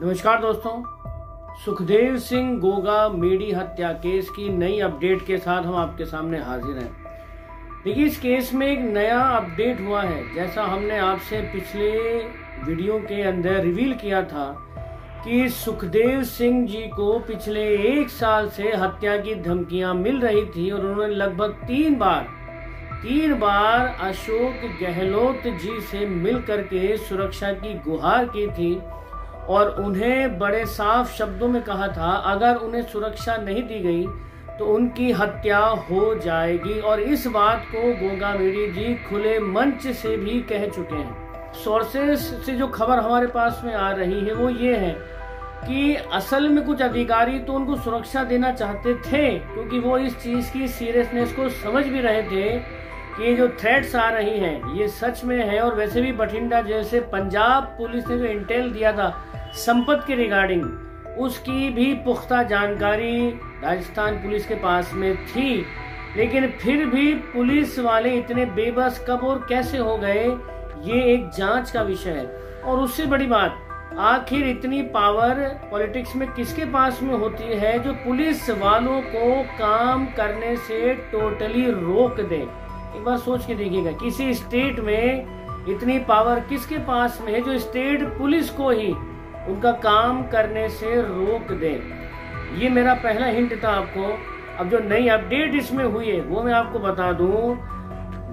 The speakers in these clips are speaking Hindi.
नमस्कार दोस्तों, सुखदेव सिंह गोगा मेडी हत्या केस की नई अपडेट के साथ हम आपके सामने हाजिर हैं। देखिए, इस केस में एक नया अपडेट हुआ है। जैसा हमने आपसे पिछले वीडियो के अंदर रिवील किया था कि सुखदेव सिंह जी को पिछले 1 साल से हत्या की धमकियां मिल रही थी और उन्होंने लगभग 3 बार अशोक गहलोत जी से मिल करके सुरक्षा की गुहार की थी और उन्हें बड़े साफ शब्दों में कहा था अगर उन्हें सुरक्षा नहीं दी गई तो उनकी हत्या हो जाएगी। और इस बात को गोगा मेडी जी खुले मंच से भी कह चुके हैं। सोर्सेस से जो खबर हमारे पास में आ रही है वो ये है कि असल में कुछ अधिकारी तो उनको सुरक्षा देना चाहते थे, क्योंकि वो इस चीज की सीरियसनेस को समझ भी रहे थे कि ये जो थ्रेट्स आ रही हैं ये सच में है। और वैसे भी बठिंडा जैसे पंजाब पुलिस ने जो इंटेल दिया था संपत के रिगार्डिंग, उसकी भी पुख्ता जानकारी राजस्थान पुलिस के पास में थी। लेकिन फिर भी पुलिस वाले इतने बेबस कब और कैसे हो गए, ये एक जांच का विषय है। और उससे बड़ी बात, आखिर इतनी पावर पॉलिटिक्स में किसके पास में होती है जो पुलिस वालों को काम करने से टोटली रोक दे। एक बार सोच के देखिएगा, किसी स्टेट में इतनी पावर किसके पास में है जो स्टेट पुलिस को ही उनका काम करने से रोक दे। ये मेरा पहला हिंट था आपको। अब जो नई अपडेट इसमें हुई है वो मैं आपको बता दूं।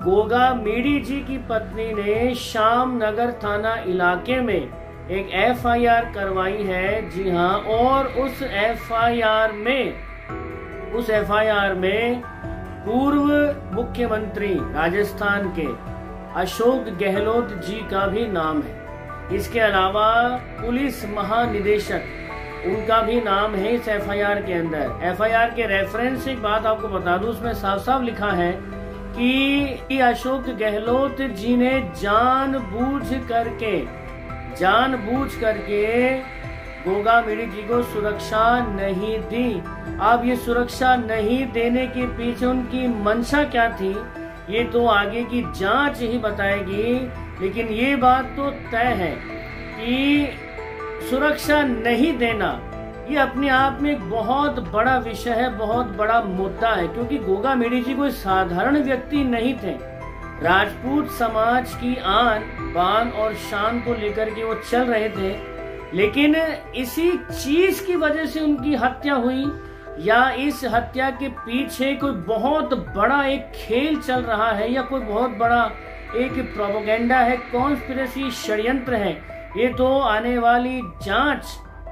गोगा मेडी जी की पत्नी ने श्याम नगर थाना इलाके में एक FIR करवाई है। जी हाँ, और उस FIR में पूर्व मुख्यमंत्री राजस्थान के अशोक गहलोत जी का भी नाम है। इसके अलावा पुलिस महानिदेशक, उनका भी नाम है इस FIR के अंदर। FIR के रेफरेंस से एक बात आपको बता दूं, उसमें साफ साफ लिखा है कि अशोक गहलोत जी ने जानबूझ करके गोगा मेडी जी को सुरक्षा नहीं दी। अब ये सुरक्षा नहीं देने के पीछे उनकी मंशा क्या थी ये तो आगे की जांच ही बताएगी। लेकिन ये बात तो तय है कि सुरक्षा नहीं देना ये अपने आप में एक बहुत बड़ा विषय है, बहुत बड़ा मुद्दा है। क्योंकि गोगा मेडी जी कोई साधारण व्यक्ति नहीं थे। राजपूत समाज की आन बान और शान को लेकर के वो चल रहे थे। लेकिन इसी चीज की वजह से उनकी हत्या हुई, या इस हत्या के पीछे कोई बहुत बड़ा एक खेल चल रहा है, या कोई बहुत बड़ा एक प्रोपेगेंडा है, कॉन्स्पिरेसी षड्यंत्र है, ये तो आने वाली जांच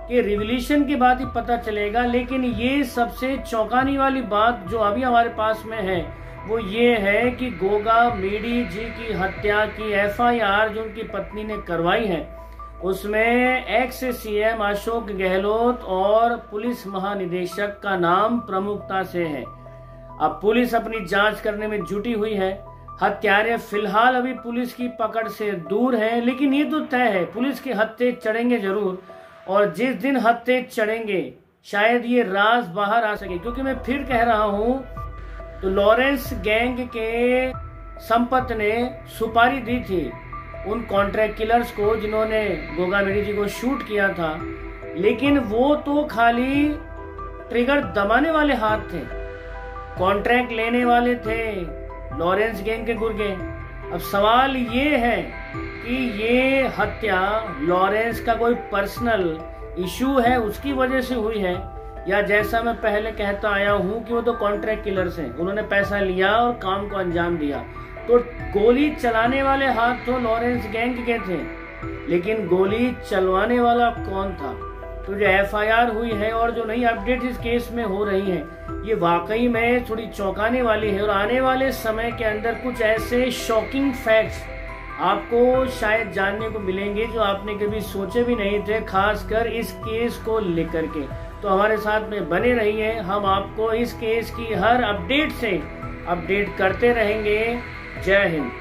के रिविलेशन के बाद ही पता चलेगा। लेकिन ये सबसे चौंकाने वाली बात जो अभी हमारे पास में है वो ये है कि गोगा मेडी जी की हत्या की FIR जो उनकी पत्नी ने करवाई है उसमें एक्स CM अशोक गहलोत और पुलिस महानिदेशक का नाम प्रमुखता से है। अब पुलिस अपनी जांच करने में जुटी हुई है। हत्यारे फिलहाल अभी पुलिस की पकड़ से दूर है, लेकिन ये तो तय है पुलिस के हत्थे चढ़ेंगे जरूर। और जिस दिन हत्थे चढ़ेंगे शायद ये राज बाहर आ सके। क्योंकि मैं फिर कह रहा हूं, तो लॉरेंस गैंग के संपत ने सुपारी दी थी उन कॉन्ट्रैक्ट किलर्स को जिन्होंने गोगा मेडी जी को शूट किया था। लेकिन वो तो खाली ट्रिगर दबाने वाले हाथ थे, कॉन्ट्रैक्ट लेने वाले थे लॉरेंस गैंग के गुर्गे। अब सवाल ये है कि ये हत्या लॉरेंस का कोई पर्सनल इशू है उसकी वजह से हुई है, या जैसा मैं पहले कहता आया हूं कि वो तो कॉन्ट्रैक्ट किलर्स हैं, उन्होंने पैसा लिया और काम को अंजाम दिया। तो गोली चलाने वाले हाथ तो लॉरेंस गैंग के थे, लेकिन गोली चलवाने वाला कौन था? तो जो FIR हुई है और जो नई अपडेट इस केस में हो रही है ये वाकई में थोड़ी चौंकाने वाली है। और आने वाले समय के अंदर कुछ ऐसे शॉकिंग फैक्ट्स आपको शायद जानने को मिलेंगे जो आपने कभी सोचे भी नहीं थे, खासकर इस केस को लेकर के। तो हमारे साथ में बने रहिए, हम आपको इस केस की हर अपडेट से अपडेट करते रहेंगे। जय हिंद।